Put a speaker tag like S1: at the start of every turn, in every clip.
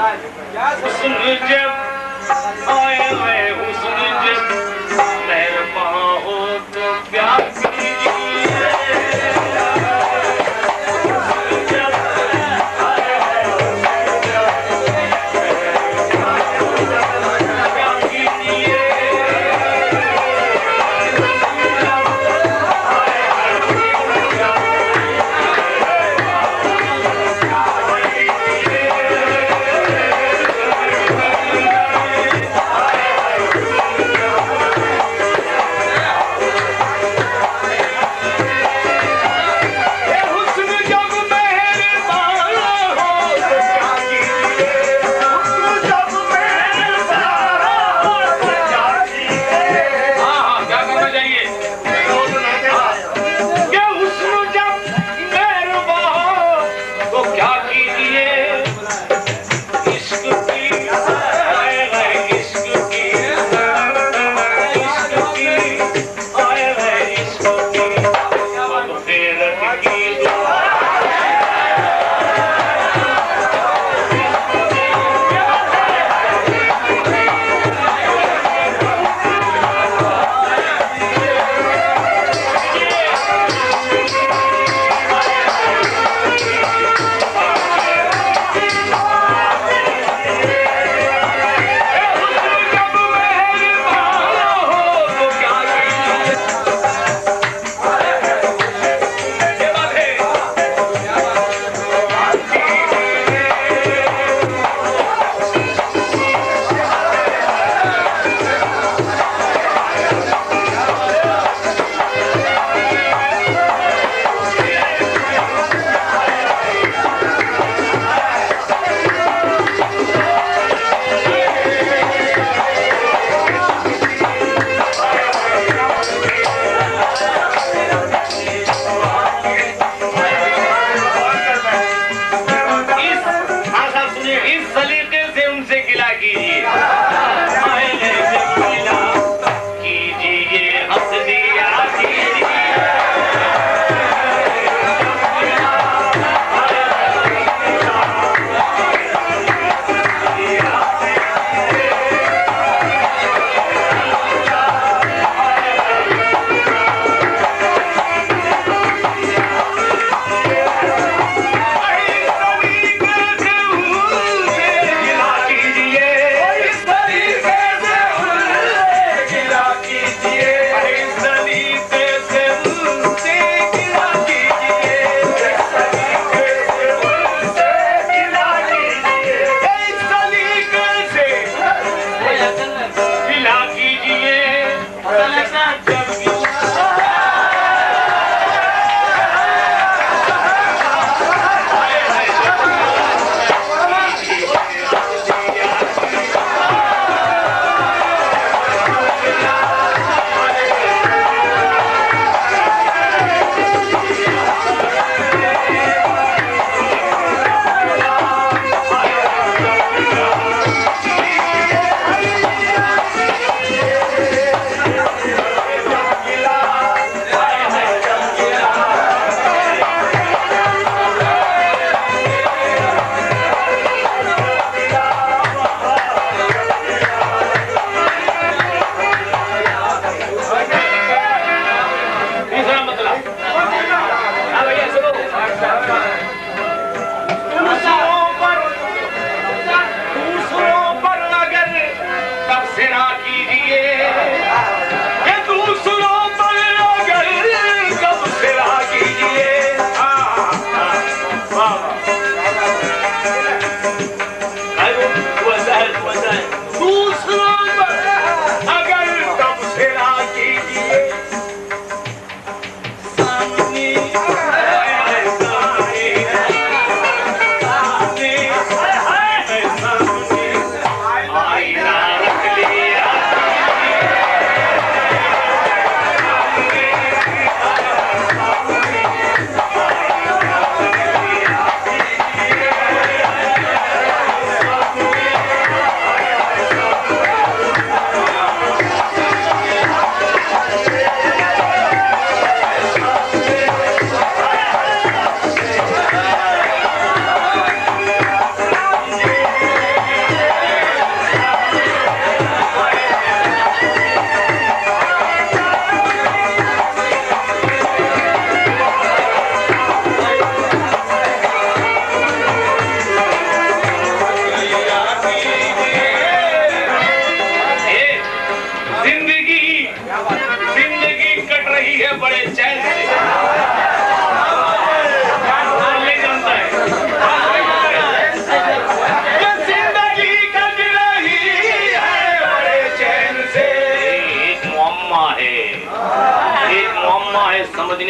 S1: हुस्न जब आए हुए हुस्न जब मेहरबान हो तो प्यार कीजिए। हुस्न जब आए हुए हुस्न जब मेहरबान हो तो प्यार कीजिए।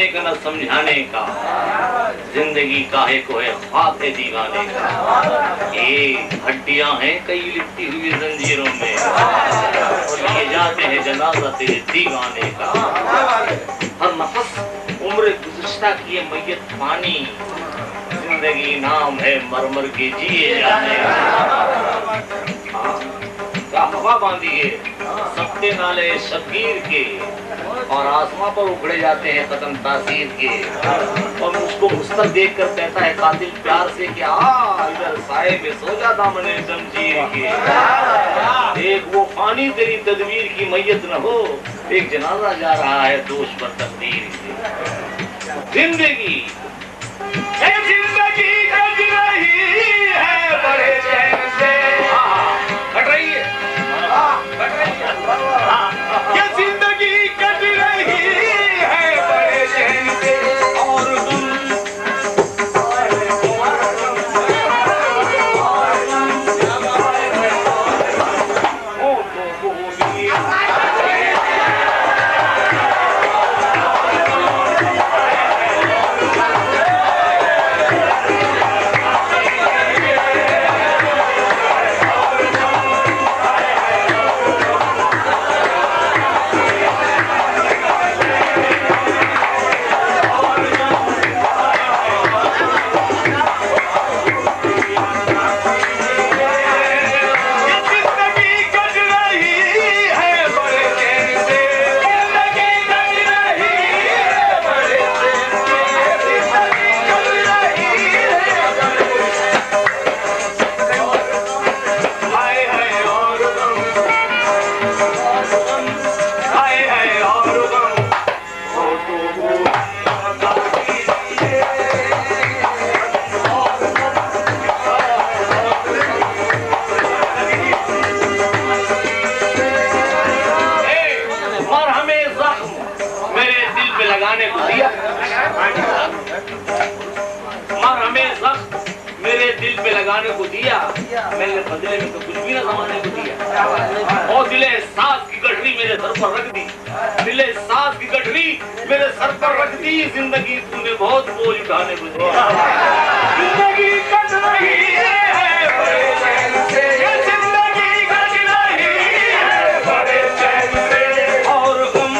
S1: कहने का न समझाने का, जिंदगी काहे को है ख्वाब है दीवाने का। ये हड्डियां हैं कई लिपटी हुई जंजीरों में, और ये जाते हैं जनाजा तेरे दीवाने का। हर नफस उम्र गुज़श्ता की ये मैयत पानी, जिंदगी नाम है मरमर के जिए जाने का। क्या हवा बांधी है सबके नाले शबीर के, और आसमां पर उखड़े जाते हैं कदम तासीर के। और मुझको मुस्तर देख कर कहता है कातिल प्यार से कि आ इधर साए में सो जा दामने जंजीर के। एक वो फानी तेरी तदबीर की मैयत न हो, एक जनाजा जा रहा है दोष पर तकदीर के। जिंदगी कट रही है बड़े चैन से, कट रही है, ये जिंदगी कट रही है बड़े चैन से, और लगाने को दिया, मैंने बदले में तो कुछ भी ना जमाने को दिया। और दिले सास की गठरी मेरे सर पर रख दी, दिले सास की गठरी मेरे सर पर रख दी। जिंदगी तूने बहुत बोझ उठाने को दिया। जिंदगी कट रही है बड़े चैन से, ये जिंदगी कट रही है बड़े चैन से, और हम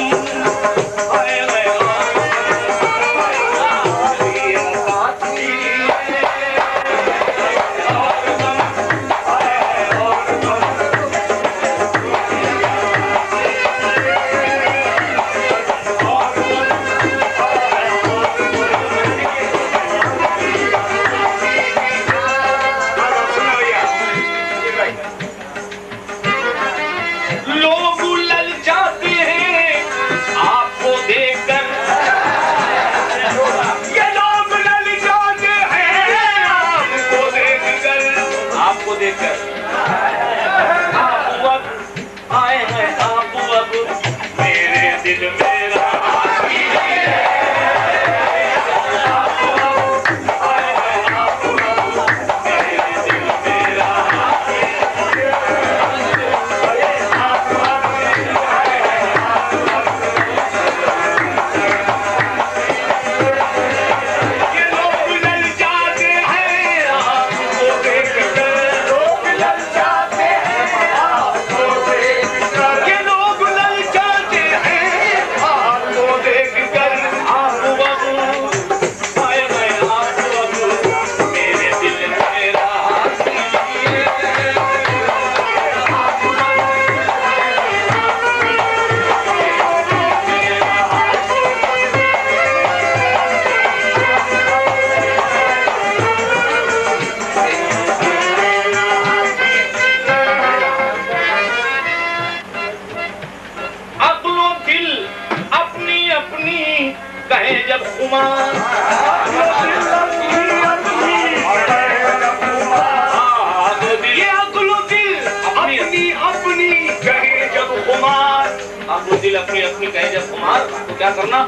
S1: दिल अपनी अपनी कहे जब कुमार तो क्या करना,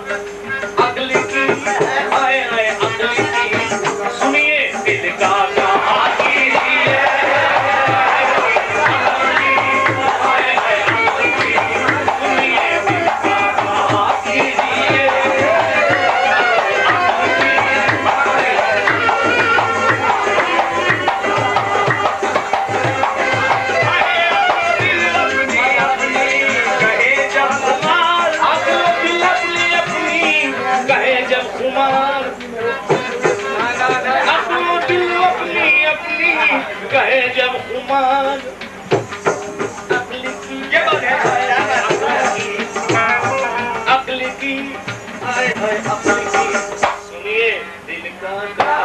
S1: अगली की आए आए अगली की सुनिए दिल का गुमान अक्ल की ये बात है अक्ल की हाय हाय अक्ल की सुनिए दिल का